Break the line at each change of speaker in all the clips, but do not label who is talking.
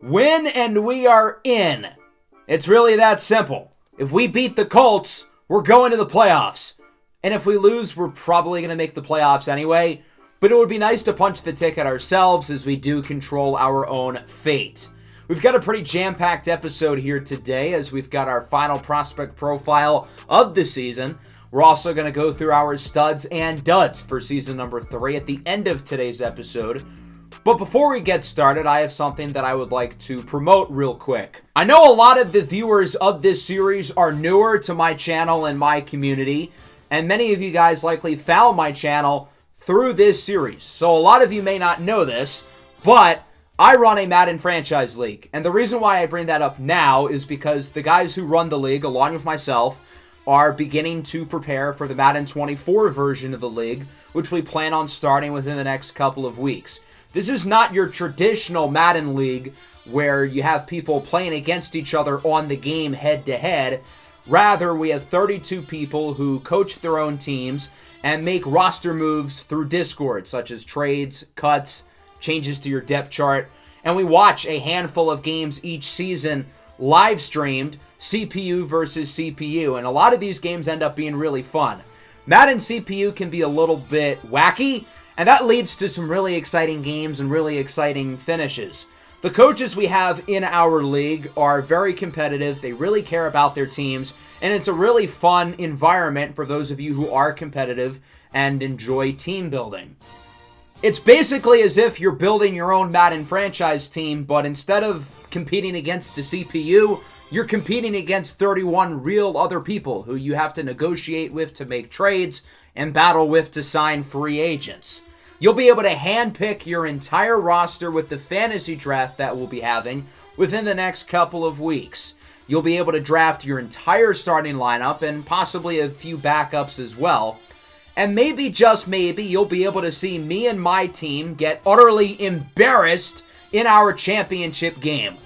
Win and we are in. It's really that simple. If we beat the Colts, we're going to the playoffs. And if we lose, we're probably going to make the playoffs anyway. But it would be nice to punch the ticket ourselves as we do control our own fate. We've got a pretty jam-packed episode here today as we've got our final prospect profile of the season. We're also going to go through our studs and duds for season number 3 at the end of today's episode. But before we get started, I have something that I would like to promote real quick. I know a lot of the viewers of this series are newer to my channel and my community, and many of you guys likely found my channel through this series. So a lot of you may not know this, but I run a Madden franchise league. And the reason why I bring that up now is because the guys who run the league, along with myself, are beginning to prepare for the Madden 24 version of the league, which we plan on starting within the next couple of weeks. This is not your traditional Madden league where you have people playing against each other on the game head-to-head. Rather, we have 32 people who coach their own teams and make roster moves through Discord, such as trades, cuts, changes to your depth chart. And we watch a handful of games each season live streamed, CPU versus CPU. And a lot of these games end up being really fun. Madden CPU can be a little bit wacky, and that leads to some really exciting games and really exciting finishes. The coaches we have in our league are very competitive. They really care about their teams, and it's a really fun environment for those of you who are competitive and enjoy team building. It's basically as if you're building your own Madden franchise team, but instead of competing against the CPU, you're competing against 31 real other people who you have to negotiate with to make trades and battle with to sign free agents. You'll be able to handpick your entire roster with the fantasy draft that we'll be having within the next couple of weeks. You'll be able to draft your entire starting lineup and possibly a few backups as well. And maybe, just maybe, you'll be able to see me and my team get utterly embarrassed in our championship game.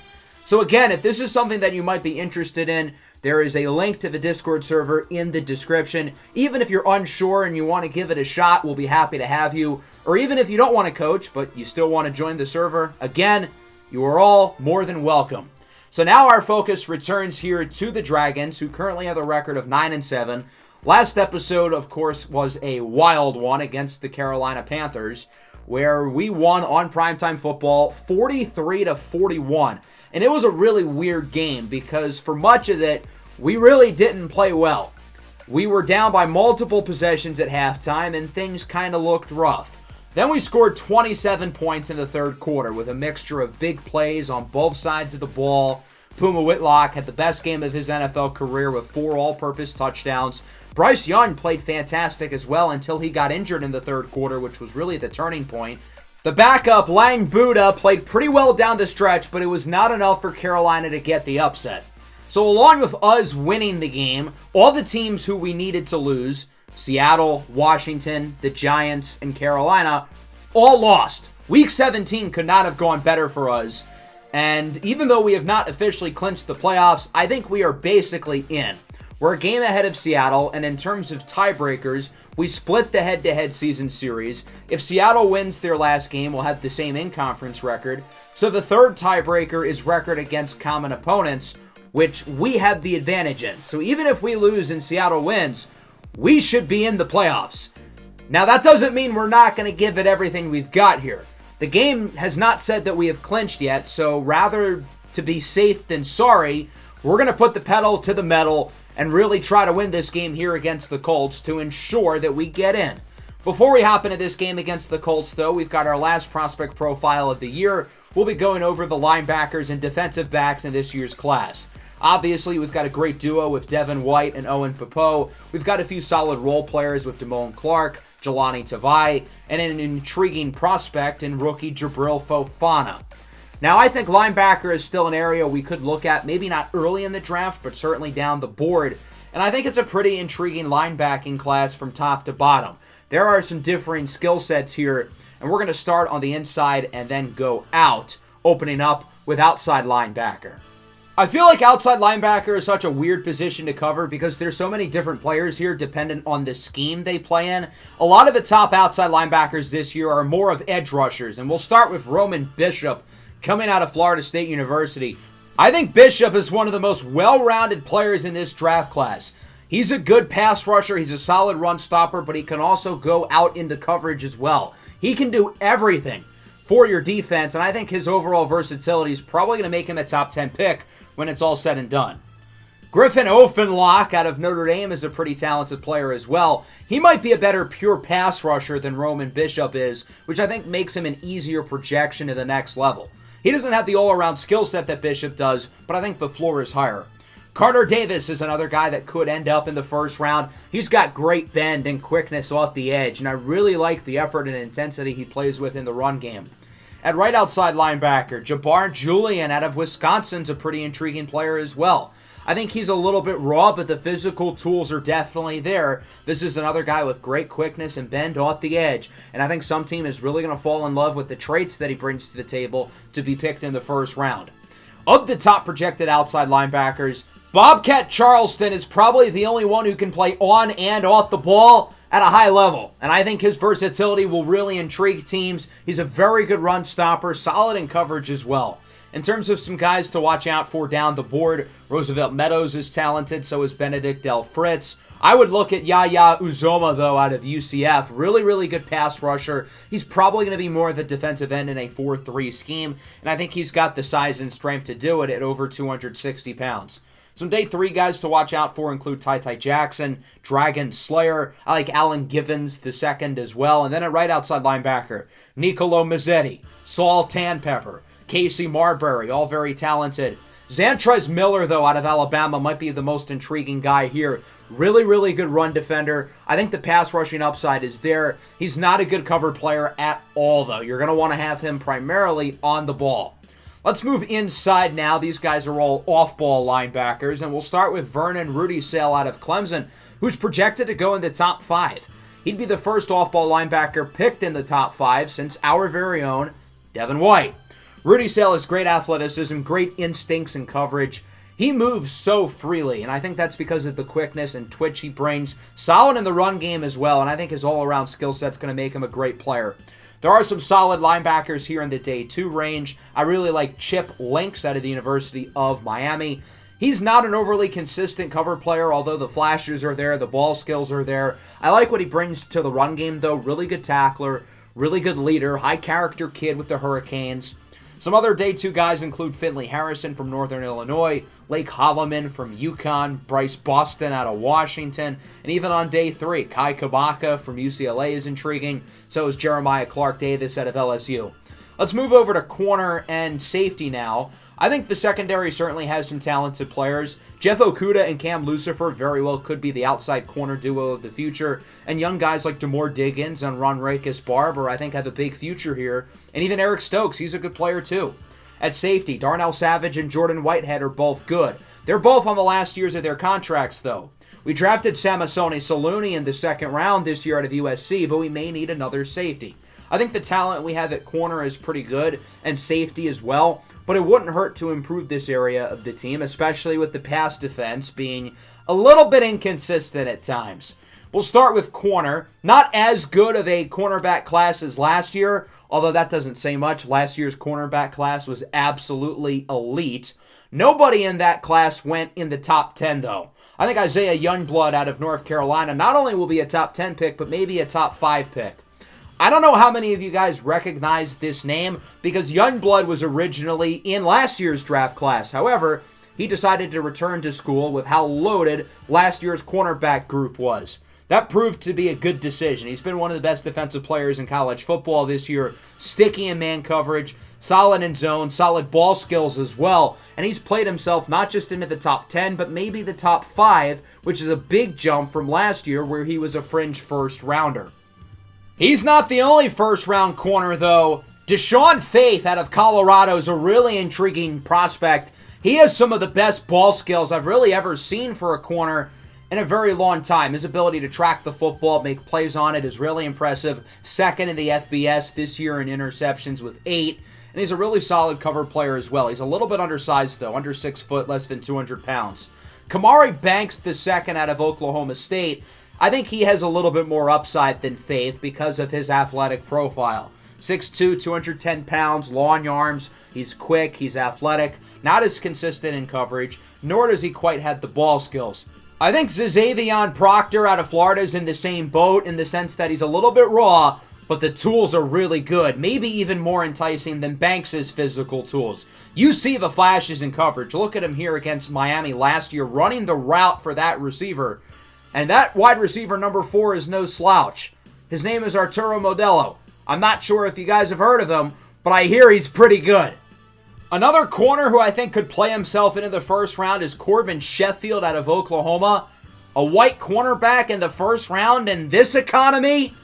So again, if this is something that you might be interested in, there is a link to the Discord server in the description. Even if you're unsure and you want to give it a shot, we'll be happy to have you. Or even if you don't want to coach, but you still want to join the server, again, you are all more than welcome. So now our focus returns here to the Dragons, who currently have a record of 9-7. Last episode, of course, was a wild one against the Carolina Panthers, where we won on Primetime Football 43-41. And it was a really weird game because for much of it, we really didn't play well. We were down by multiple possessions at halftime and things kind of looked rough. Then we scored 27 points in the third quarter with a mixture of big plays on both sides of the ball. Puma Whitlock had the best game of his NFL career with 4 all-purpose touchdowns. Bryce Young played fantastic as well until he got injured in the third quarter, which was really the turning point. The backup, Lang Buddha, played pretty well down the stretch, but it was not enough for Carolina to get the upset. So along with us winning the game, all the teams who we needed to lose, Seattle, Washington, the Giants, and Carolina, all lost. Week 17 could not have gone better for us. And even though we have not officially clinched the playoffs, I think we are basically in. We're a game ahead of Seattle, and in terms of tiebreakers, we split the head-to-head season series. If Seattle wins their last game, we'll have the same in-conference record. So the third tiebreaker is record against common opponents, which we have the advantage in. So even if we lose and Seattle wins, we should be in the playoffs. Now that doesn't mean we're not going to give it everything we've got here. The game has not said that we have clinched yet, so rather to be safe than sorry, we're going to put the pedal to the metal and really try to win this game here against the Colts to ensure that we get in. Before we hop into this game against the Colts, though, we've got our last prospect profile of the year. We'll be going over the linebackers and defensive backs in this year's class. Obviously, we've got a great duo with Devin White and Owen Popo. We've got a few solid role players with Damone Clark, Jelani Tavai, and an intriguing prospect in rookie Jabril Fofana. Now, I think linebacker is still an area we could look at, maybe not early in the draft, but certainly down the board. And I think it's a pretty intriguing linebacking class from top to bottom. There are some differing skill sets here, and we're going to start on the inside and then go out, opening up with outside linebacker. I feel like outside linebacker is such a weird position to cover because there's so many different players here dependent on the scheme they play in. A lot of the top outside linebackers this year are more of edge rushers, and we'll start with Roman Bishop coming out of Florida State University. I think Bishop is one of the most well-rounded players in this draft class. He's a good pass rusher, he's a solid run stopper, but he can also go out into coverage as well. He can do everything for your defense, and I think his overall versatility is probably going to make him a top 10 pick when it's all said and done. Griffin Ofenlock out of Notre Dame is a pretty talented player as well. He might be a better pure pass rusher than Roman Bishop is, which I think makes him an easier projection to the next level. He doesn't have the all-around skill set that Bishop does, but I think the floor is higher. Carter Davis is another guy that could end up in the first round. He's got great bend and quickness off the edge, and I really like the effort and intensity he plays with in the run game. At right outside linebacker, Jabbar Julian out of Wisconsin's a pretty intriguing player as well. I think he's a little bit raw, but the physical tools are definitely there. This is another guy with great quickness and bend off the edge, and I think some team is really going to fall in love with the traits that he brings to the table to be picked in the first round. Of the top projected outside linebackers, Bobcat Charleston is probably the only one who can play on and off the ball at a high level, and I think his versatility will really intrigue teams. He's a very good run stopper, solid in coverage as well. In terms of some guys to watch out for down the board, Roosevelt Meadows is talented, so is Benedict Del Fritz. I would look at Yaya Uzoma, though, out of UCF. Really, really good pass rusher. He's probably going to be more of a defensive end in a 4-3 scheme, and I think he's got the size and strength to do it at over 260 pounds. Some day 3 guys to watch out for include Ty Jackson, Dragon Slayer. I like Alan Givens the second as well. And then at right outside linebacker, Nicolo Mazzetti, Saul Tanpepper, Casey Marbury, all very talented. Zantrez Miller, though, out of Alabama, might be the most intriguing guy here. Really, really good run defender. I think the pass rushing upside is there. He's not a good cover player at all, though. You're going to want to have him primarily on the ball. Let's move inside now. These guys are all off-ball linebackers, and we'll start with Vernon Rudisell out of Clemson, who's projected to go in the top 5. He'd be the first off-ball linebacker picked in the top 5 since our very own Devin White. Rudisell has great athleticism, great instincts and coverage. He moves so freely, and I think that's because of the quickness and twitch he brings. Solid in the run game as well, and I think his all-around skill set's going to make him a great player. There are some solid linebackers here in the day 2 range. I really like Chip Links out of the University of Miami. He's not an overly consistent cover player, although the flashes are there, the ball skills are there. I like what he brings to the run game, though. Really good tackler, really good leader, high-character kid with the Hurricanes. Some other day 2 guys include Finley Harrison from Northern Illinois, Lake Holloman from UConn, Bryce Boston out of Washington, and even on day 3, Kai Kabaka from UCLA is intriguing. So is Jeremiah Clark-Davis out of LSU. Let's move over to corner and safety now. I think the secondary certainly has some talented players. Jeff Okuda and Cam Lucifer very well could be the outside corner duo of the future. And young guys like Demore Diggins and Ronrakis Barber, I think, have a big future here. And even Eric Stokes, he's a good player too. At safety, Darnell Savage and Jordan Whitehead are both good. They're both on the last years of their contracts, though. We drafted Samasoni Saluni in the second round this year out of USC, but we may need another safety. I think the talent we have at corner is pretty good, and safety as well, but it wouldn't hurt to improve this area of the team, especially with the pass defense being a little bit inconsistent at times. We'll start with corner. Not as good of a cornerback class as last year, although that doesn't say much. Last year's cornerback class was absolutely elite. Nobody in that class went in the top 10, though. I think Isaiah Youngblood out of North Carolina not only will be a top 10 pick, but maybe a top 5 pick. I don't know how many of you guys recognize this name because Youngblood was originally in last year's draft class. However, he decided to return to school with how loaded last year's cornerback group was. That proved to be a good decision. He's been one of the best defensive players in college football this year, sticky in man coverage, solid in zone, solid ball skills as well, and he's played himself not just into the top 10, but maybe the top 5, which is a big jump from last year where he was a fringe first rounder. He's not the only first-round corner, though. Deshaun Faith out of Colorado is a really intriguing prospect. He has some of the best ball skills I've really ever seen for a corner in a very long time. His ability to track the football, make plays on it is really impressive. Second in the FBS this year in interceptions with 8. And he's a really solid cover player as well. He's a little bit undersized, though, under 6 foot, less than 200 pounds. Kamari Banks II out of Oklahoma State. I think he has a little bit more upside than Faith because of his athletic profile. 6'2", 210 pounds, long arms. He's quick, he's athletic, not as consistent in coverage, nor does he quite have the ball skills. I think Xavier Proctor out of Florida is in the same boat in the sense that he's a little bit raw, but the tools are really good, maybe even more enticing than Banks' physical tools. You see the flashes in coverage. Look at him here against Miami last year, running the route for that receiver. And that wide receiver number 4 is no slouch. His name is Arturo Modelo. I'm not sure if you guys have heard of him, but I hear he's pretty good. Another corner who I think could play himself into the first round is Corbin Sheffield out of Oklahoma. A white cornerback in the first round in this economy?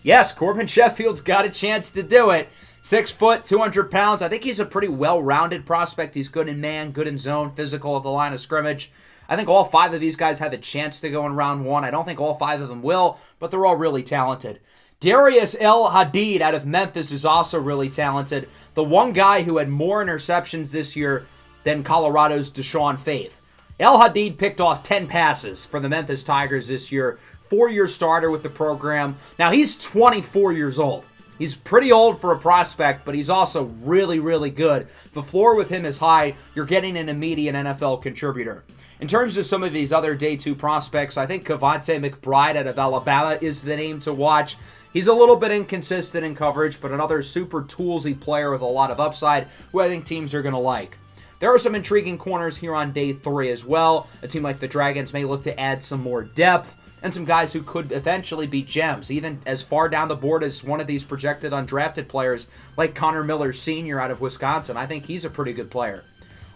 Yes, Corbin Sheffield's got a chance to do it. 6 foot, 200 pounds. I think he's a pretty well-rounded prospect. He's good in man, good in zone, physical at the line of scrimmage. I think all 5 of these guys have a chance to go in round 1. I don't think all 5 of them will, but they're all really talented. Darius El Hadid out of Memphis is also really talented. The one guy who had more interceptions this year than Colorado's Deshaun Faith. El Hadid picked off 10 passes for the Memphis Tigers this year. 4-year starter with the program. Now, he's 24 years old. He's pretty old for a prospect, but he's also really, really good. The floor with him is high. You're getting an immediate NFL contributor. In terms of some of these other day 2 prospects, I think Cavante McBride out of Alabama is the name to watch. He's a little bit inconsistent in coverage, but another super toolsy player with a lot of upside who I think teams are going to like. There are some intriguing corners here on day 3 as well. A team like the Dragons may look to add some more depth and some guys who could eventually be gems, even as far down the board as one of these projected undrafted players like Connor Miller Sr. out of Wisconsin. I think he's a pretty good player.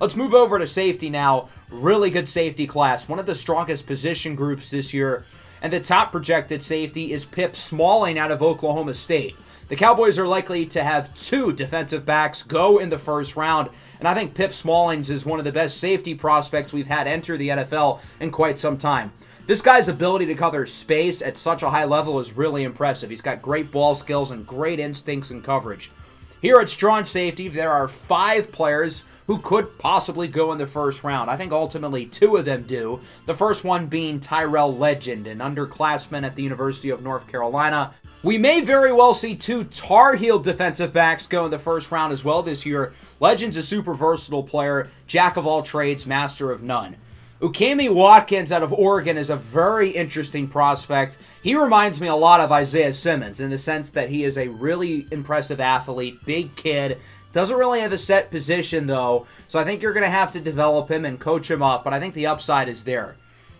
Let's move over to safety now. Really good safety class. One of the strongest position groups this year. And the top projected safety is Pip Smalling out of Oklahoma State. The Cowboys are likely to have 2 defensive backs go in the first round, and I think Pip Smallings is one of the best safety prospects we've had enter the NFL in quite some time. This guy's ability to cover space at such a high level is really impressive. He's got great ball skills and great instincts in coverage. Here at strong safety, there are 5 players who could possibly go in the first round. I think ultimately 2 of them do. The first one being Tyrell Legend, an underclassman at the University of North Carolina. We may very well see 2 Tar Heel defensive backs go in the first round as well this year. Legend's a super versatile player, jack of all trades, master of none. Ukemi Watkins out of Oregon is a very interesting prospect. He reminds me a lot of Isaiah Simmons in the sense that he is a really impressive athlete, big kid. Doesn't really have a set position, though, so I think you're going to have to develop him and coach him up, but I think the upside is there.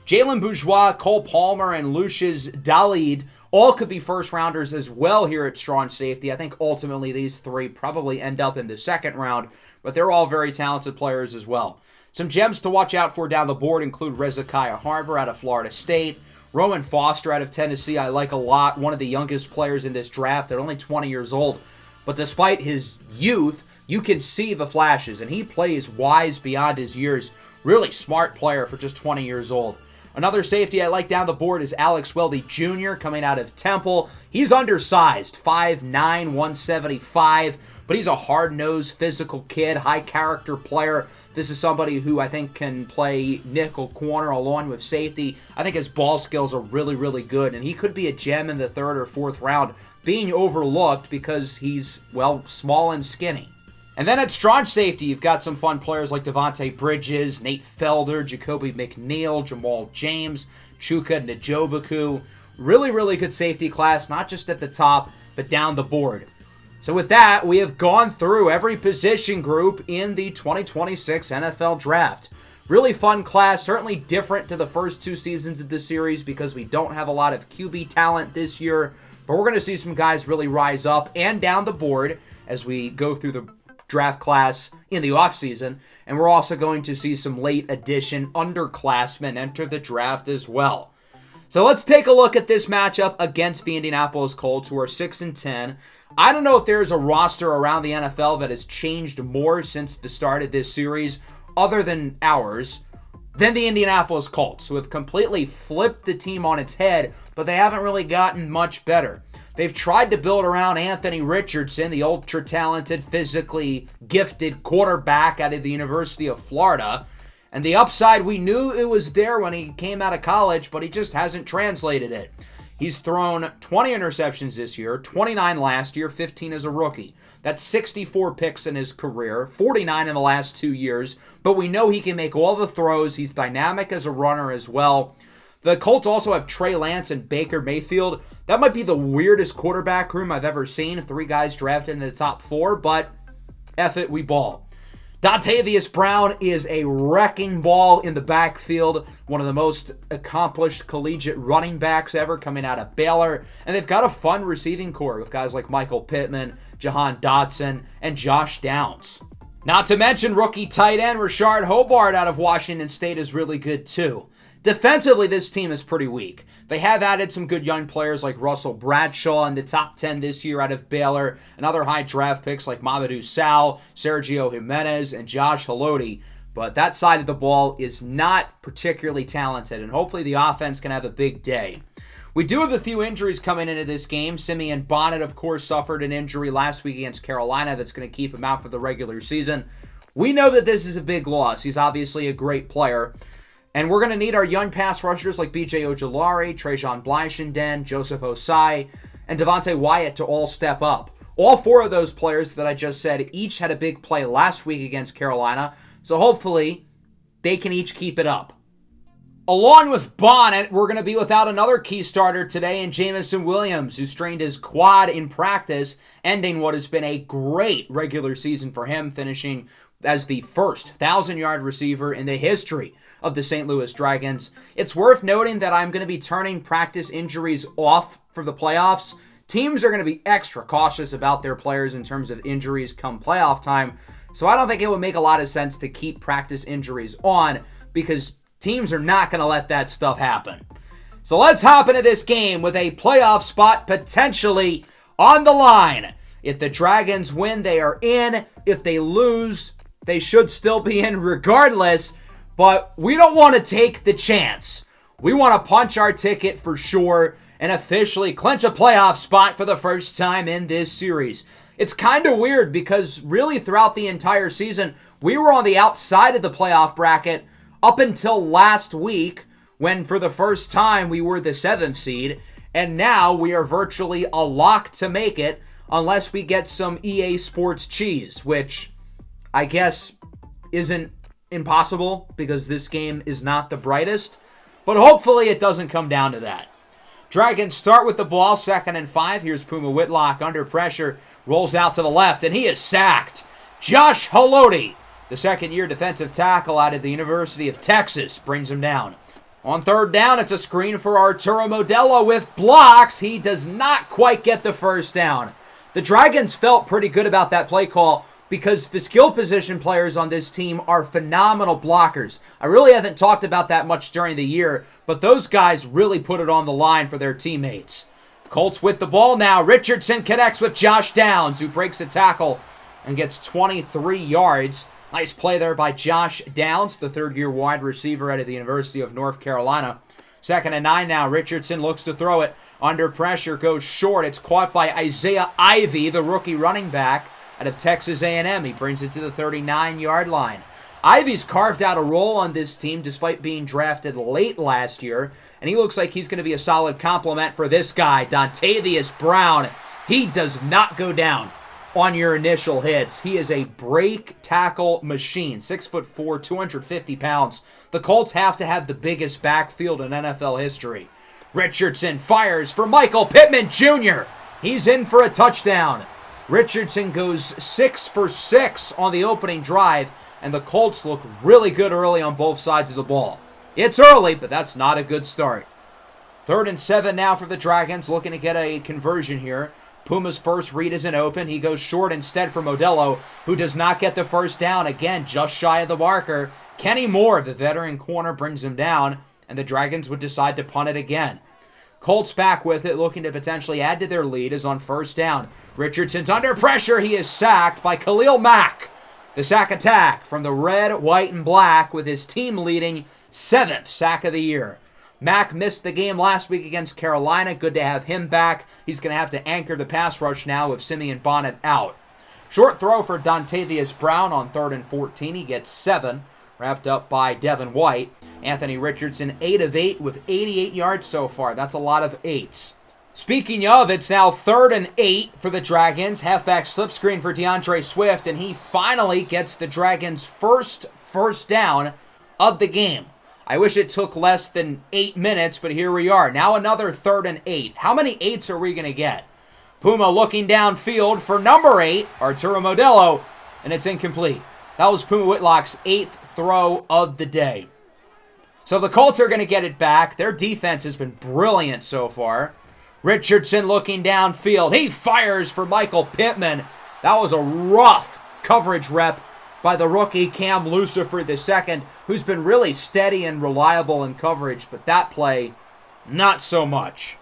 Jalen Bourgeois, Cole Palmer, and Lucius Dalid all could be first-rounders as well here at strong safety. I think ultimately these 3 probably end up in the second round, but they're all very talented players as well. Some gems to watch out for down the board include Hezekiah Harbor out of Florida State, Roman Foster out of Tennessee I like a lot, one of the youngest players in this draft at only 20 years old. But despite his youth, you can see the flashes, and he plays wise beyond his years. Really smart player for just 20 years old. Another safety I like down the board is Alex Weldy Jr. coming out of Temple. He's undersized, 5'9", 175, but he's a hard-nosed, physical kid, high-character player. This is somebody who I think can play nickel corner along with safety. I think his ball skills are really, really good, and he could be a gem in the 3rd or 4th round, being overlooked because he's, well, small and skinny. And then at strong safety, you've got some fun players like Devontae Bridges, Nate Felder, Jacoby McNeil, Jamal James, Chuka Njobuku. Really, really good safety class, not just at the top, but down the board. So with that, we have gone through every position group in the 2026 NFL Draft. Really fun class, certainly different to the first 2 seasons of the series because we don't have a lot of QB talent this year. But we're going to see some guys really rise up and down the board as we go through the draft class in the offseason. And we're also going to see some late addition underclassmen enter the draft as well. So let's take a look at this matchup against the Indianapolis Colts, who are 6-10. I don't know if there's a roster around the NFL that has changed more since the start of this series, other than ours, than the Indianapolis Colts, who have completely flipped the team on its head, but they haven't really gotten much better. They've tried to build around Anthony Richardson, the ultra-talented, physically gifted quarterback out of the University of Florida, and the upside, we knew it was there when he came out of college, but he just hasn't translated it. He's thrown 20 interceptions this year, 29 last year, 15 as a rookie. That's 64 picks in his career, 49 in the last 2 years. But we know he can make all the throws. He's dynamic as a runner as well. The Colts also have Trey Lance and Baker Mayfield. That might be the weirdest quarterback room I've ever seen. 3 guys drafted in the top 4, but F it, we ball. Dontavius Brown is a wrecking ball in the backfield, one of the most accomplished collegiate running backs ever coming out of Baylor. And they've got a fun receiving core with guys like Michael Pittman, Jahan Dotson, and Josh Downs. Not to mention rookie tight end Rashard Hobart out of Washington State is really good too. Defensively, this team is pretty weak. They have added some good young players like Russell Bradshaw in the top 10 this year out of Baylor, and other high draft picks like Mamadou Sal, Sergio Jimenez, and Josh Haloti. But that side of the ball is not particularly talented, and hopefully the offense can have a big day. We do have a few injuries coming into this game. Simeon Bonnet, of course, suffered an injury last week against Carolina that's going to keep him out for the regular season. We know that this is a big loss. He's obviously a great player. And we're going to need our young pass rushers like B.J. Ojulari, Trajan Blyshenden, Joseph Osai, and Devontae Wyatt to all step up. All 4 of those players that I just said each had a big play last week against Carolina, so hopefully they can each keep it up. Along with Bonnet, we're going to be without another key starter today in Jamison Williams, who strained his quad in practice, ending what has been a great regular season for him, finishing as the first 1,000-yard receiver in the history of the St. Louis Dragons. It's worth noting that I'm going to be turning practice injuries off for the playoffs. Teams are going to be extra cautious about their players in terms of injuries come playoff time, so I don't think it would make a lot of sense to keep practice injuries on because teams are not going to let that stuff happen. So let's hop into this game with a playoff spot potentially on the line. If the Dragons win, they are in. If they lose, they should still be in regardless. But we don't want to take the chance. We want to punch our ticket for sure and officially clinch a playoff spot for the first time in this series. It's kind of weird because really throughout the entire season, we were on the outside of the playoff bracket up until last week when for the first time we were the 7th seed. And now we are virtually a lock to make it unless we get some EA Sports cheese, which I guess isn't impossible because this game is not the brightest, but hopefully it doesn't come down to that. Dragons start with the ball, 2nd and 5. Here's Puma Whitlock under pressure, rolls out to the left, and he is sacked. Josh Haloti, the second-year defensive tackle out of the University of Texas, brings him down. On 3rd down, it's a screen for Arturo Modelo with blocks. He does not quite get the first down. The Dragons felt pretty good about that play call because the skill position players on this team are phenomenal blockers. I really haven't talked about that much during the year, but those guys really put it on the line for their teammates. Colts with the ball now. Richardson connects with Josh Downs, who breaks a tackle and gets 23 yards. Nice play there by Josh Downs, the 3rd-year wide receiver out of the University of North Carolina. 2nd and 9 now. Richardson looks to throw it. Under pressure, goes short. It's caught by Isaiah Ivey, the rookie running back out of Texas A&M. He brings it to the 39-yard line. Ivey's carved out a role on this team despite being drafted late last year, and he looks like he's going to be a solid complement for this guy, Dontavius Brown. He does not go down on your initial hits. He is a break tackle machine. 6'4", 250 pounds. The Colts have to have the biggest backfield in NFL history. Richardson fires for Michael Pittman Jr. He's in for a touchdown. Richardson goes 6 for 6 on the opening drive, and the Colts look really good early on both sides of the ball. It's early, but that's not a good start. 3rd and 7 now for the Dragons, looking to get a conversion here. Puma's first read isn't open. He goes short instead for Modelo, who does not get the first down. Again, just shy of the marker. Kenny Moore, the veteran corner, brings him down, and the Dragons would decide to punt it again. Colts back with it, looking to potentially add to their lead, is on 1st down. Richardson's under pressure. He is sacked by Khalil Mack. The sack attack from the red, white, and black with his team leading 7th sack of the year. Mack missed the game last week against Carolina. Good to have him back. He's going to have to anchor the pass rush now with Simeon Bonnet out. Short throw for Dontavius Brown on 3rd and 14. He gets 7, wrapped up by Devin White. Anthony Richardson, 8 of 8 with 88 yards so far. That's a lot of 8s. Speaking of, it's now 3rd and 8 for the Dragons. Halfback slip screen for DeAndre Swift, and he finally gets the Dragons' first down of the game. I wish it took less than 8 minutes, but here we are. Now another 3rd and 8. How many 8s are we going to get? Puma looking downfield for number 8, Arturo Modelo, and it's incomplete. That was Puma Whitlock's 8th throw of the day. So the Colts are going to get it back. Their defense has been brilliant so far. Richardson looking downfield. He fires for Michael Pittman. That was a rough coverage rep by the rookie Cam Lucifer II, who's been really steady and reliable in coverage, but that play, not so much.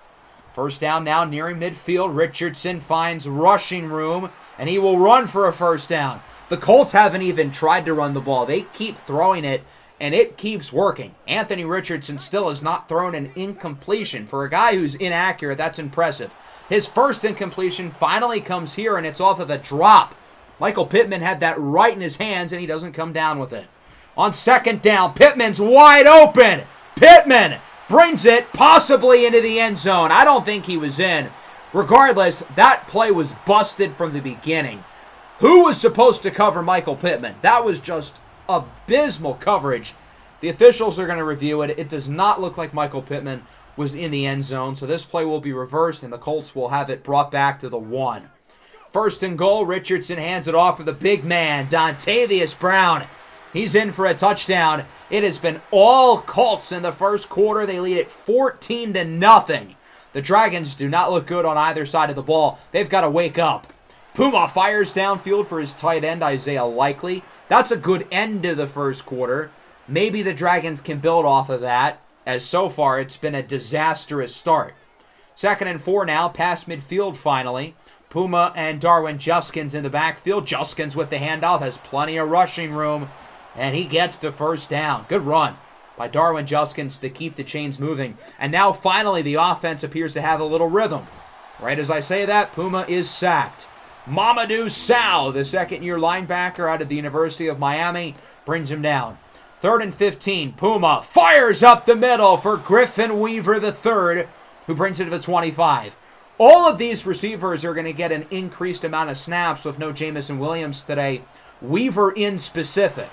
First down now nearing midfield. Richardson finds rushing room, and he will run for a first down. The Colts haven't even tried to run the ball. They keep throwing it, and it keeps working. Anthony Richardson still has not thrown an incompletion. For a guy who's inaccurate, that's impressive. His first incompletion finally comes here, and it's off of a drop. Michael Pittman had that right in his hands, and he doesn't come down with it. On second down, Pittman's wide open. Pittman brings it possibly into the end zone. I don't think he was in. Regardless, that play was busted from the beginning. Who was supposed to cover Michael Pittman? That was just abysmal coverage. The officials are going to review it. It does not look like Michael Pittman was in the end zone, so this play will be reversed, and the Colts will have it brought back to the 1. First and goal, Richardson hands it off to the big man, Dontavius Brown. He's in for a touchdown. It has been all Colts in the first quarter. They lead it 14-0. The Dragons do not look good on either side of the ball. They've got to wake up. Puma fires downfield for his tight end, Isaiah Likely. That's a good end to the first quarter. Maybe the Dragons can build off of that, as so far it's been a disastrous start. 2nd and 4 now, past midfield finally. Puma and Darwin Juskins in the backfield. Juskins with the handoff, has plenty of rushing room, and he gets the first down. Good run by Darwin Juskins to keep the chains moving. And now finally the offense appears to have a little rhythm. Right as I say that, Puma is sacked. Mamadou Sow, the second-year linebacker out of the University of Miami, brings him down. 3rd and 15. Puma fires up the middle for Griffin Weaver III, who brings it to the 25. All of these receivers are going to get an increased amount of snaps with no Jamison Williams today. Weaver in specific.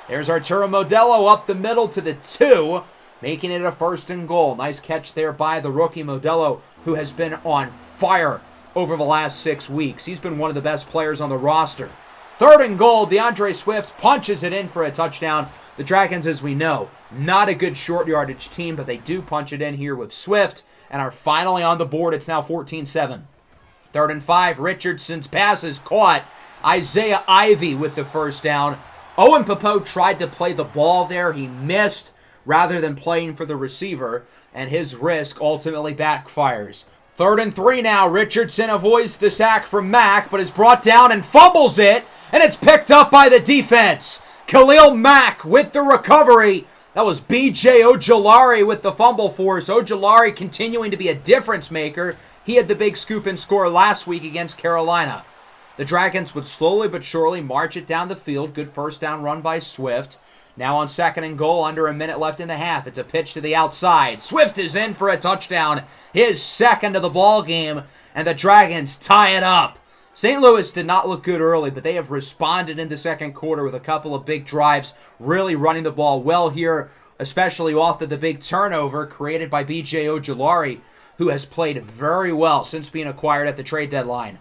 There's Arturo Modelo up the middle to the 2, making it a 1st and goal. Nice catch there by the rookie Modelo, who has been on fire over the last 6 weeks. He's been one of the best players on the roster. 3rd and goal, DeAndre Swift punches it in for a touchdown. The Dragons, as we know, not a good short yardage team, but they do punch it in here with Swift and are finally on the board. It's now 14-7. 3rd and 5, Richardson's pass is caught. Isaiah Ivey with the first down. Owen Popo tried to play the ball there. He missed rather than playing for the receiver, and his risk ultimately backfires. 3rd and 3 now. Richardson avoids the sack from Mack, but is brought down and fumbles it, and it's picked up by the defense. Khalil Mack with the recovery. That was B.J. Ojulari with the fumble force. Ojulari continuing to be a difference maker. He had the big scoop and score last week against Carolina. The Dragons would slowly but surely march it down the field. Good first down run by Swift. Now on 2nd and goal, under a minute left in the half. It's a pitch to the outside. Swift is in for a touchdown. His 2nd of the ball game, and the Dragons tie it up. St. Louis did not look good early, but they have responded in the 2nd quarter with a couple of big drives, really running the ball well here, especially off of the big turnover created by B.J. Ojulari, who has played very well since being acquired at the trade deadline.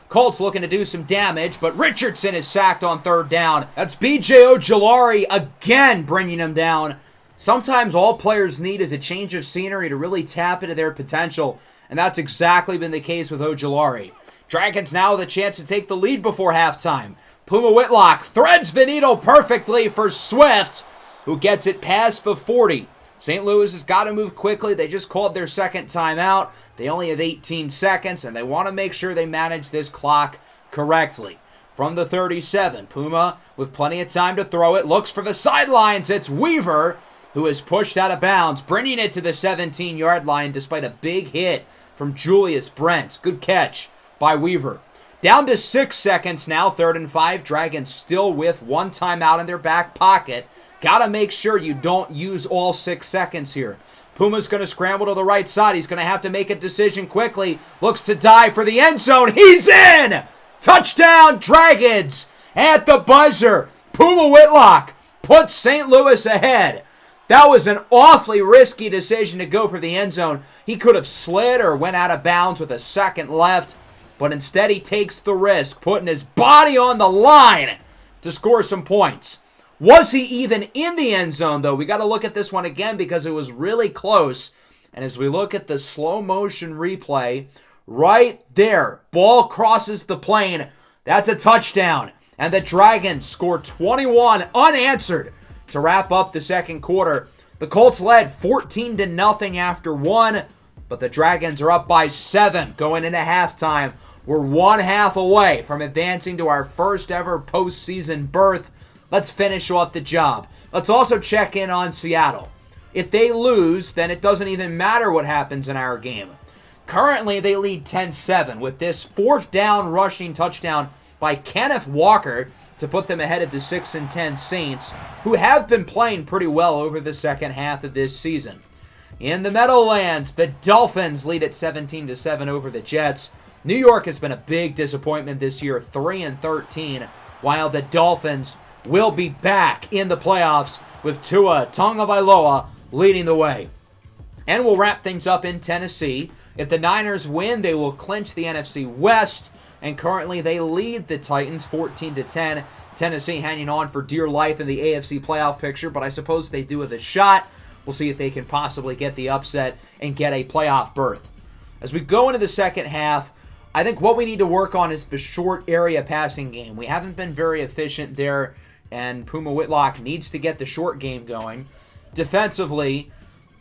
Colts looking to do some damage, but Richardson is sacked on 3rd down. That's B.J. Ojulari again bringing him down. Sometimes all players need is a change of scenery to really tap into their potential, and that's exactly been the case with Ojulari. Dragons now with a chance to take the lead before halftime. Puma Whitlock threads the needle perfectly for Swift, who gets it past the 40. St. Louis has got to move quickly. They just called their 2nd timeout. They only have 18 seconds, and they want to make sure they manage this clock correctly. From the 37, Puma, with plenty of time to throw it, looks for the sidelines. It's Weaver, who is pushed out of bounds, bringing it to the 17-yard line despite a big hit from Julius Brent. Good catch by Weaver. Down to 6 seconds now, 3rd and 5. Dragons still with 1 timeout in their back pocket. Got to make sure you don't use all 6 seconds here. Puma's going to scramble to the right side. He's going to have to make a decision quickly. Looks to dive for the end zone. He's in! Touchdown, Dragons! At the buzzer, Puma Whitlock puts St. Louis ahead. That was an awfully risky decision to go for the end zone. He could have slid or went out of bounds with a second left, but instead he takes the risk, putting his body on the line to score some points. Was he even in the end zone, though? We got to look at this one again because it was really close. And as we look at the slow motion replay, right there, ball crosses the plane. That's a touchdown. And the Dragons score 21 unanswered to wrap up the second quarter. The Colts led 14-0 after 1, but the Dragons are up by 7 going into halftime. We're 1/2 away from advancing to our first ever postseason berth. Let's finish off the job. Let's also check in on Seattle. If they lose, then it doesn't even matter what happens in our game. Currently, they lead 10-7 with this 4th down rushing touchdown by Kenneth Walker to put them ahead of the 6-10 Saints, who have been playing pretty well over the second half of this season. In the Meadowlands, the Dolphins lead at 17-7 over the Jets. New York has been a big disappointment this year, 3-13, while the Dolphins will be back in the playoffs with Tua Tagovailoa leading the way. And we'll wrap things up in Tennessee. If the Niners win, they will clinch the NFC West, and currently they lead the Titans 14-10. Tennessee hanging on for dear life in the AFC playoff picture, but I suppose they do with a shot. We'll see if they can possibly get the upset and get a playoff berth. As we go into the second half, I think what we need to work on is the short area passing game. We haven't been very efficient there, and Puma Whitlock needs to get the short game going. Defensively,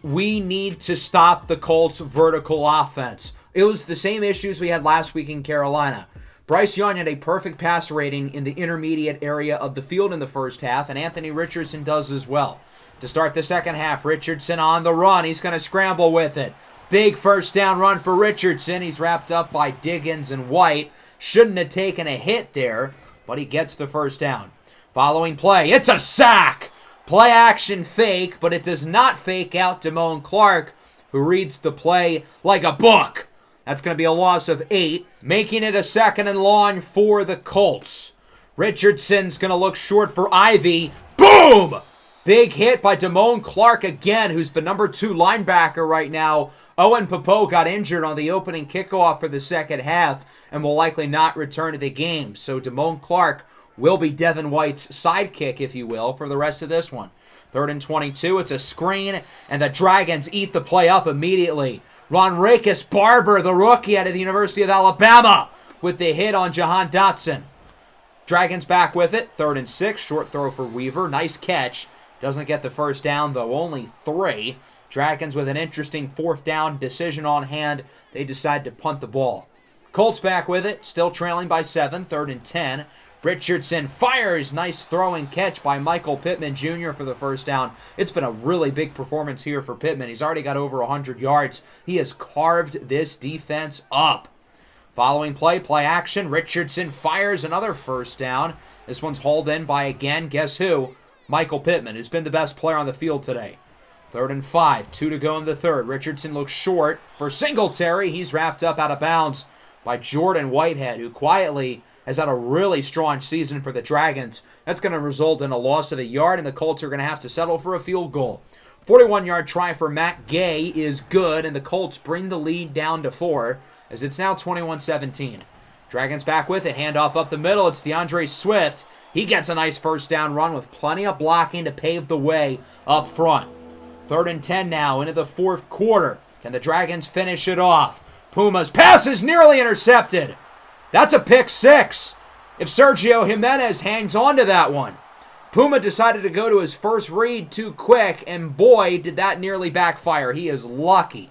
we need to stop the Colts' vertical offense. It was the same issues we had last week in Carolina. Bryce Young had a perfect pass rating in the intermediate area of the field in the first half, and Anthony Richardson does as well. To start the second half, Richardson on the run. He's going to scramble with it. Big first down run for Richardson. He's wrapped up by Diggins and White. Shouldn't have taken a hit there, but he gets the first down. Following play, it's a sack! Play action fake, but it does not fake out Damone Clark, who reads the play like a book. That's going to be a loss of 8, making it a 2nd and long for the Colts. Richardson's going to look short for Ivy. Boom! Big hit by Damone Clark again, who's the number 2 linebacker right now. Owen Popo got injured on the opening kickoff for the second half and will likely not return to the game. So Damone Clark will be Devin White's sidekick, if you will, for the rest of this one. 3rd and 22, it's a screen, and the Dragons eat the play up immediately. Ronrakis Barber, the rookie out of the University of Alabama, with the hit on Jahan Dotson. Dragons back with it, 3rd and 6, short throw for Weaver, nice catch. Doesn't get the first down, though, only 3. Dragons with an interesting 4th down decision on hand. They decide to punt the ball. Colts back with it, still trailing by 7, 3rd and 10. Richardson fires. Nice throw and catch by Michael Pittman Jr. for the first down. It's been a really big performance here for Pittman. He's already got over 100 yards. He has carved this defense up. Following play action. Richardson fires another first down. This one's hauled in by, again, guess who? Michael Pittman, who's been the best player on the field today. 3rd and 5, 2 to go in the third. Richardson looks short for Singletary. He's wrapped up out of bounds by Jordan Whitehead, who quietly has had a really strong season for the Dragons. That's going to result in a loss of a yard, and the Colts are going to have to settle for a field goal. 41-yard try for Matt Gay is good, and the Colts bring the lead down to 4, as it's now 21-17. Dragons back with it, handoff up the middle. It's DeAndre Swift. He gets a nice first down run with plenty of blocking to pave the way up front. 3rd and 10 now into the 4th quarter. Can the Dragons finish it off? Puma's pass is nearly intercepted. That's a pick 6. If Sergio Jimenez hangs on to that one. Puma decided to go to his first read too quick, and boy, did that nearly backfire. He is lucky.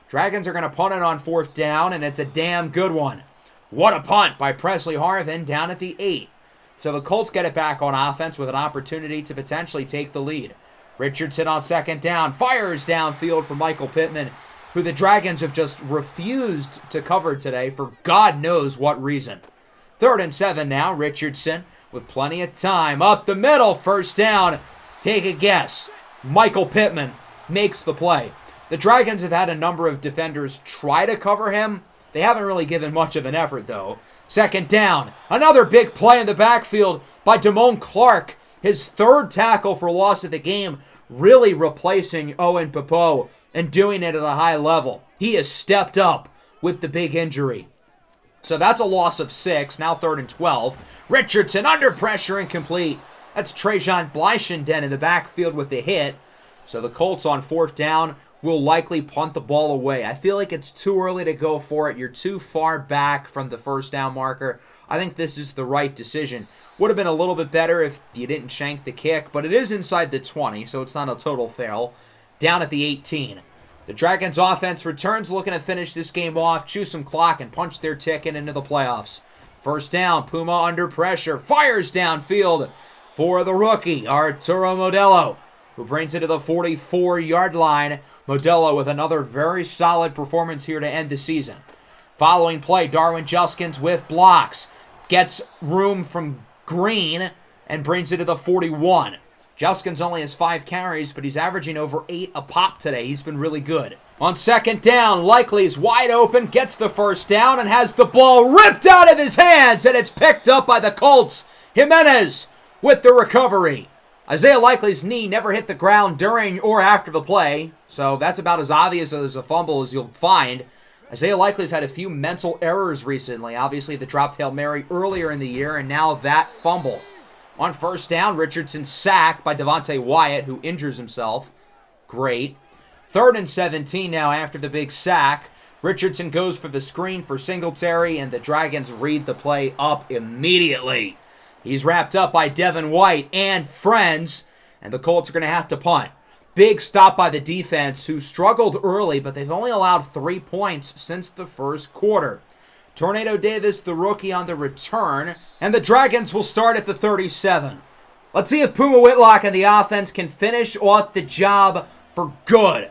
Dragons are going to punt it on 4th down, and it's a damn good one. What a punt by Presley Harvin down at the 8. So the Colts get it back on offense with an opportunity to potentially take the lead. Richardson on 2nd down, fires downfield for Michael Pittman, who the Dragons have just refused to cover today for God knows what reason. 3rd and 7 now. Richardson with plenty of time. Up the middle, first down. Take a guess. Michael Pittman makes the play. The Dragons have had a number of defenders try to cover him. They haven't really given much of an effort, though. 2nd down. Another big play in the backfield by Damone Clark. His 3rd tackle for loss of the game, really replacing Owen Popo and doing it at a high level. He has stepped up with the big injury. So that's a loss of 6. Now 3rd and 12. Richardson under pressure, incomplete. That's Trajan Blyshenden in the backfield with the hit. So the Colts on 4th down will likely punt the ball away. I feel like it's too early to go for it. You're too far back from the first down marker. I think this is the right decision. Would have been a little bit better if you didn't shank the kick, but it is inside the 20, so it's not a total fail. Down at the 18. The Dragons offense returns, looking to finish this game off, chew some clock, and punch their ticket into the playoffs. First down, Puma under pressure, fires downfield for the rookie, Arturo Modelo, who brings it to the 44-yard line. Modelo with another very solid performance here to end the season. Following play, Darwin Juskins with blocks. Gets room from Green and brings it to the 41. Juskins only has 5 carries, but he's averaging over 8 a pop today. He's been really good. On 2nd down, Likely's wide open, gets the first down, and has the ball ripped out of his hands, and it's picked up by the Colts. Jimenez with the recovery. Isaiah Likely's knee never hit the ground during or after the play, so that's about as obvious as a fumble as you'll find. Isaiah Likely's had a few mental errors recently. Obviously, the dropped Hail Mary earlier in the year, and now that fumble. On 1st down, Richardson sacked by Devontae Wyatt, who injures himself. Great. 3rd and 17 now after the big sack. Richardson goes for the screen for Singletary, and the Dragons read the play up immediately. He's wrapped up by Devin White and friends, and the Colts are going to have to punt. Big stop by the defense, who struggled early, but they've only allowed 3 points since the first quarter. Tornado Davis, the rookie, on the return, and the Dragons will start at the 37. Let's see if Puma Whitlock and the offense can finish off the job for good.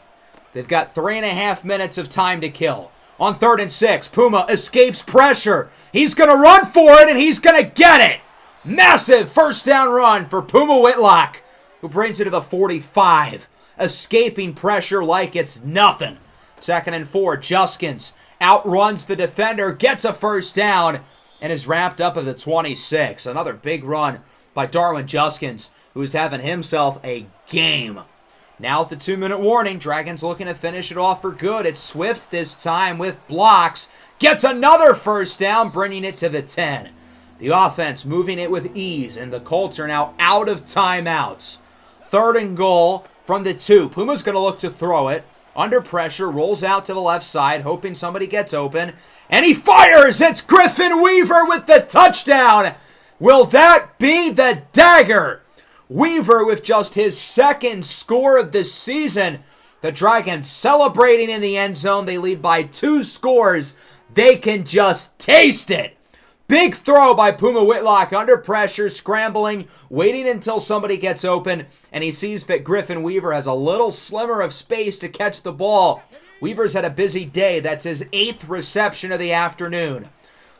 They've got 3.5 minutes of time to kill. On 3rd and 6, Puma escapes pressure. He's going to run for it, and he's going to get it. Massive first down run for Puma Whitlock, who brings it to the 45. Escaping pressure like it's nothing. 2nd and 4, Juskins outruns the defender, gets a first down, and is wrapped up at the 26. Another big run by Darwin Juskins, who is having himself a game. Now at the 2-minute warning, Dragons looking to finish it off for good. It's Swift this time with blocks. Gets another first down, bringing it to the 10. The offense moving it with ease, and the Colts are now out of timeouts. 3rd and goal from the 2. Puma's going to look to throw it. Under pressure, rolls out to the left side, hoping somebody gets open. And he fires! It's Griffin Weaver with the touchdown! Will that be the dagger? Weaver with just his 2nd score of the season. The Dragons celebrating in the end zone. They lead by 2 scores. They can just taste it. Big throw by Puma Whitlock under pressure, scrambling, waiting until somebody gets open, and he sees that Griffin Weaver has a little slimmer of space to catch the ball. Weaver's had a busy day. That's his 8th reception of the afternoon.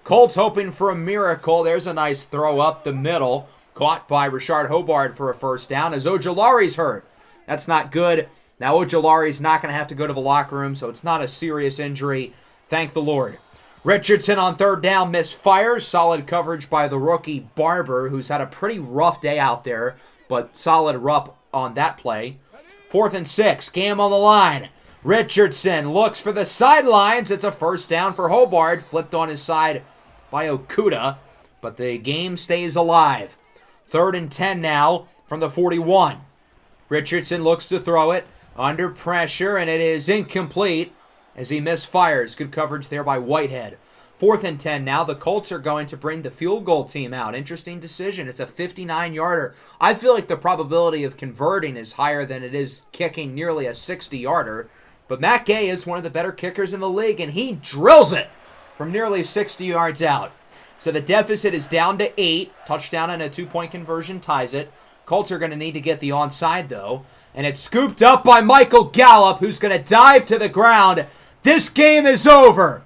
Colts hoping for a miracle. There's a nice throw up the middle, caught by Rashard Hobart for a first down as Ojulari's hurt. That's not good. Now Ojulari's not going to have to go to the locker room, so it's not a serious injury. Thank the Lord. Richardson on 3rd down misfires. Solid coverage by the rookie Barber, who's had a pretty rough day out there, but solid rup on that play. 4th and 6, game on the line. Richardson looks for the sidelines. It's a first down for Hobart, flipped on his side by Okuda, but the game stays alive. 3rd and 10 now from the 41. Richardson looks to throw it under pressure, and it is incomplete as he misfires. Good coverage there by Whitehead. 4th and 10 now. The Colts are going to bring the field goal team out. Interesting decision. It's a 59-yarder. I feel like the probability of converting is higher than it is kicking nearly a 60-yarder. But Matt Gay is one of the better kickers in the league, and he drills it from nearly 60 yards out. So the deficit is down to 8. Touchdown and a 2-point conversion ties it. Colts are going to need to get the onside, though. And it's scooped up by Michael Gallup, who's going to dive to the ground. This game is over.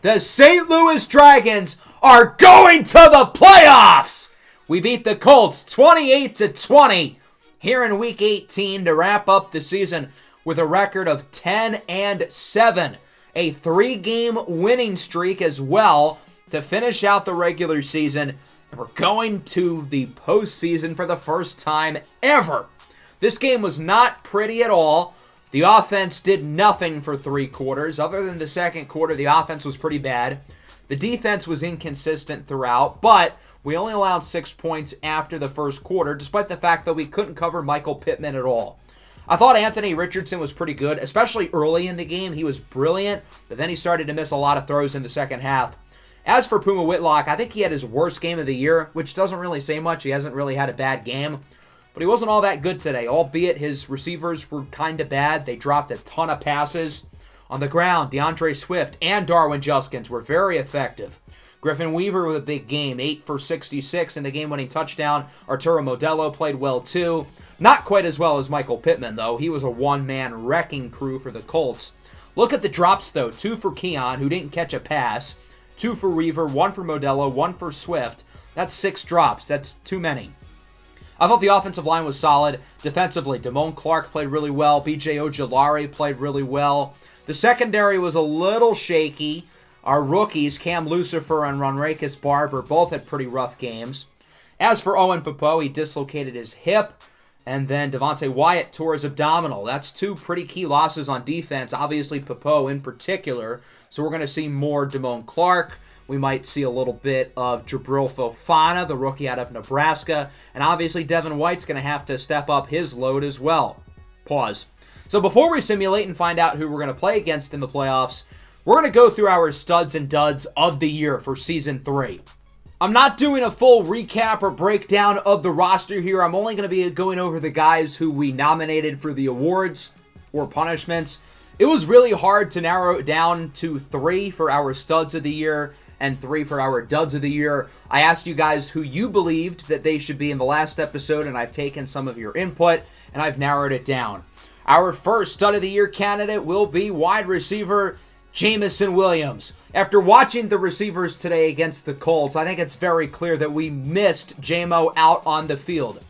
The St. Louis Dragons are going to the playoffs. We beat the Colts 28-20 here in Week 18 to wrap up the season with a record of 10-7. A 3-game winning streak as well to finish out the regular season. And we're going to the postseason for the first time ever. This game was not pretty at all. The offense did nothing for 3 quarters. Other than the second quarter, the offense was pretty bad. The defense was inconsistent throughout, but we only allowed 6 points after the first quarter, despite the fact that we couldn't cover Michael Pittman at all. I thought Anthony Richardson was pretty good, especially early in the game. He was brilliant, but then he started to miss a lot of throws in the second half. As for Puma Whitlock, I think he had his worst game of the year, which doesn't really say much. He hasn't really had a bad game, but he wasn't all that good today, albeit his receivers were kind of bad. They dropped a ton of passes. On the ground, DeAndre Swift and Darwin Juskins were very effective. Griffin Weaver with a big game, 8 for 66 in the game-winning touchdown. Arturo Modelo played well too. Not quite as well as Michael Pittman, though. He was a one-man wrecking crew for the Colts. Look at the drops, though. 2 for Keon, who didn't catch a pass. 2 for Weaver, 1 for Modelo, 1 for Swift. That's 6 drops. That's too many. I thought the offensive line was solid. Defensively, Damone Clark played really well. B.J. Ojulari played really well. The secondary was a little shaky. Our rookies, Cam Lucifer and Ronrakis Barber, both had pretty rough games. As for Owen Popo, he dislocated his hip. And then Devontae Wyatt tore his abdominal. That's 2 pretty key losses on defense. Obviously, Popo in particular. So we're going to see more Damone Clark. We might see a little bit of Jabril Fofana, the rookie out of Nebraska. And obviously, Devin White's going to have to step up his load as well. Pause. So before we simulate and find out who we're going to play against in the playoffs, we're going to go through our studs and duds of the year for Season 3. I'm not doing a full recap or breakdown of the roster here. I'm only going to be going over the guys who we nominated for the awards or punishments. It was really hard to narrow it down to 3 for our studs of the year and 3 for our duds of the year. I asked you guys who you believed that they should be in the last episode, and I've taken some of your input, and I've narrowed it down. Our first stud of the year candidate will be wide receiver Jameson Williams. After watching the receivers today against the Colts, I think it's very clear that we missed J-Mo out on the field.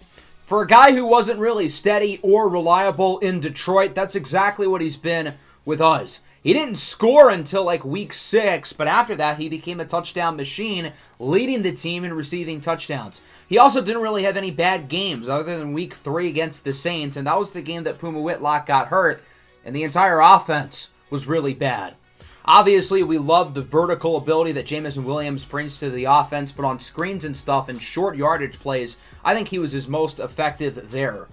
For a guy who wasn't really steady or reliable in Detroit, that's exactly what he's been with us. He didn't score until like week 6, but after that he became a touchdown machine, leading the team in receiving touchdowns. He also didn't really have any bad games other than week 3 against the Saints, and that was the game that Puma Whitlock got hurt, and the entire offense was really bad. Obviously, we love the vertical ability that Jameson Williams brings to the offense, but on screens and stuff and short yardage plays, I think he was his most effective there.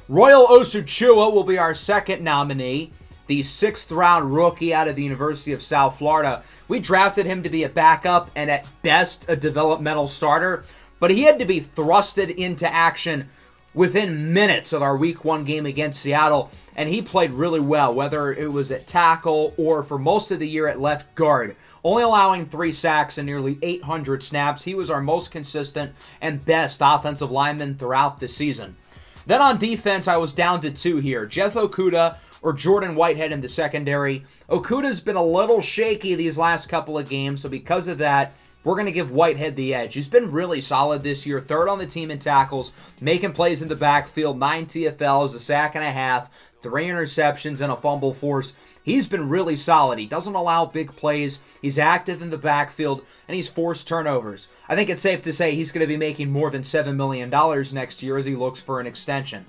Royal Osuchua will be our second nominee, the 6th-round rookie out of the University of South Florida. We drafted him to be a backup and at best a developmental starter, but he had to be thrusted into action within minutes of our Week 1 game against Seattle, and he played really well, whether it was at tackle or for most of the year at left guard. Only allowing 3 sacks and nearly 800 snaps, he was our most consistent and best offensive lineman throughout the season. Then on defense, I was down to 2 here. Jeff Okudah or Jordan Whitehead in the secondary. Okudah's been a little shaky these last couple of games, so because of that, we're going to give Whitehead the edge. He's been really solid this year, 3rd on the team in tackles, making plays in the backfield, 9 TFLs, a sack and a half, 3 interceptions, and a fumble force. He's been really solid. He doesn't allow big plays. He's active in the backfield, and he's forced turnovers. I think it's safe to say he's going to be making more than $7 million next year as he looks for an extension.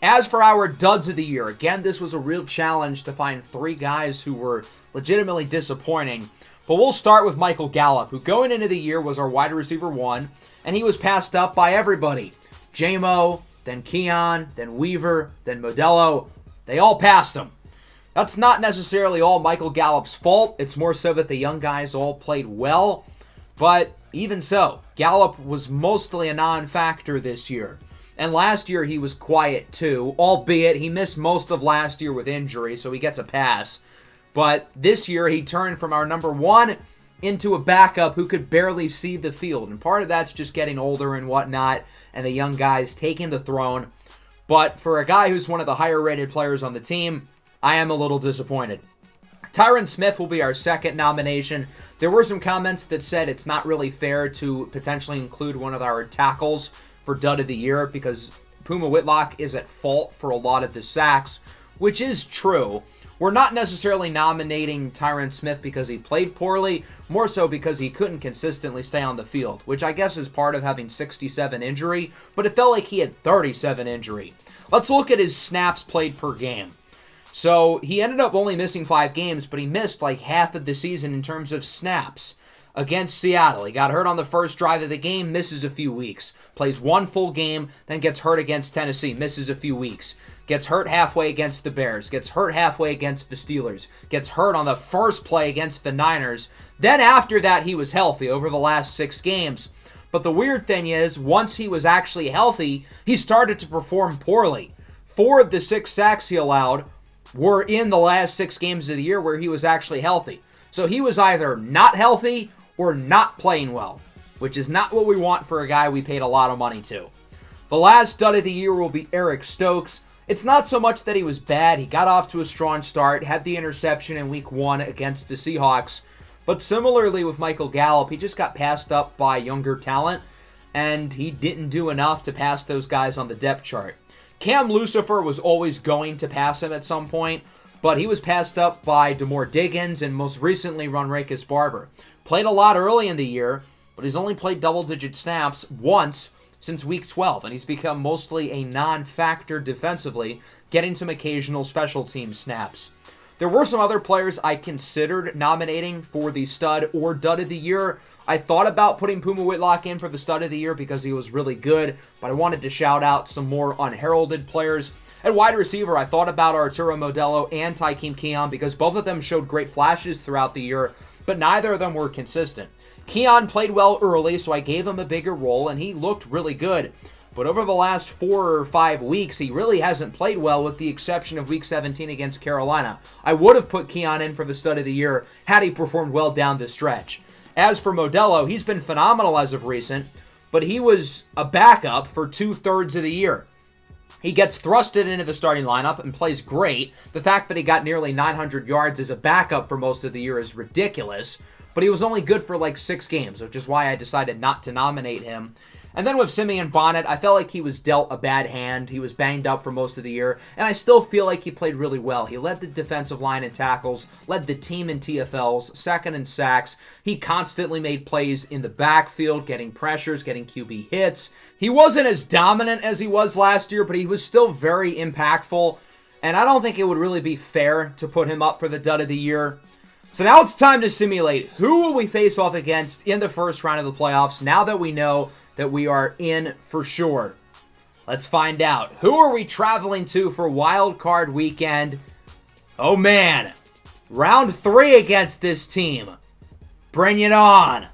As for our duds of the year, again, this was a real challenge to find 3 guys who were legitimately disappointing. But we'll start with Michael Gallup, who going into the year was our wide receiver 1, and he was passed up by everybody. J-Mo, then Keon, then Weaver, then Modelo. They all passed him. That's not necessarily all Michael Gallup's fault. It's more so that the young guys all played well. But even so, Gallup was mostly a non-factor this year. And last year he was quiet too, albeit he missed most of last year with injury, so he gets a pass. But this year, he turned from our number 1 into a backup who could barely see the field. And part of that's just getting older and whatnot, and the young guys taking the throne. But for a guy who's one of the higher-rated players on the team, I am a little disappointed. Tyron Smith will be our second nomination. There were some comments that said it's not really fair to potentially include one of our tackles for dud of the year because Puma Whitlock is at fault for a lot of the sacks, which is true. We're not necessarily nominating Tyron Smith because he played poorly, more so because he couldn't consistently stay on the field, which I guess is part of having 67 injury, but it felt like he had 37 injury. Let's look at his snaps played per game. So he ended up only missing 5 games, but he missed like half of the season in terms of snaps. Against Seattle, he got hurt on the first drive of the game, misses a few weeks. Plays 1 full game, then gets hurt against Tennessee, misses a few weeks. Gets hurt halfway against the Bears, gets hurt halfway against the Steelers, gets hurt on the first play against the Niners. Then after that, he was healthy over the last 6 games. But the weird thing is, once he was actually healthy, he started to perform poorly. 4 of the 6 sacks he allowed were in the last 6 games of the year where he was actually healthy. So he was either not healthy or not playing well, which is not what we want for a guy we paid a lot of money to. The last stud of the year will be Eric Stokes. It's not so much that he was bad. He got off to a strong start, had the interception in week 1 against the Seahawks. But similarly with Michael Gallup, he just got passed up by younger talent, and he didn't do enough to pass those guys on the depth chart. Cam Lucifer was always going to pass him at some point, but he was passed up by Demore Diggins and most recently Ronrakis Barber. Played a lot early in the year, but he's only played double-digit snaps once since week 12, and he's become mostly a non-factor defensively, getting some occasional special team snaps. There were some other players I considered nominating for the stud or dud of the year. I thought about putting Puma Whitlock in for the stud of the year because he was really good, but I wanted to shout out some more unheralded players. At wide receiver, I thought about Arturo Modelo and Tykeem Keon because both of them showed great flashes throughout the year, but neither of them were consistent. Keon played well early, so I gave him a bigger role, and he looked really good. But over the last 4 or 5 weeks, he really hasn't played well with the exception of Week 17 against Carolina. I would have put Keon in for the stud of the year had he performed well down the stretch. As for Modelo, he's been phenomenal as of recent, but he was a backup for 2/3 of the year. He gets thrusted into the starting lineup and plays great. The fact that he got nearly 900 yards as a backup for most of the year is ridiculous, but he was only good for like 6 games, which is why I decided not to nominate him. And then with Simeon Bonnet, I felt like he was dealt a bad hand. He was banged up for most of the year, and I still feel like he played really well. He led the defensive line in tackles, led the team in TFLs, second in sacks. He constantly made plays in the backfield, getting pressures, getting QB hits. He wasn't as dominant as he was last year, but he was still very impactful, and I don't think it would really be fair to put him up for the dud of the year. So now it's time to simulate who will we face off against in the first round of the playoffs now that we know that we are in for sure. Let's find out. Who are we traveling to for Wild Card Weekend? Oh man, round 3 against this team. Bring it on.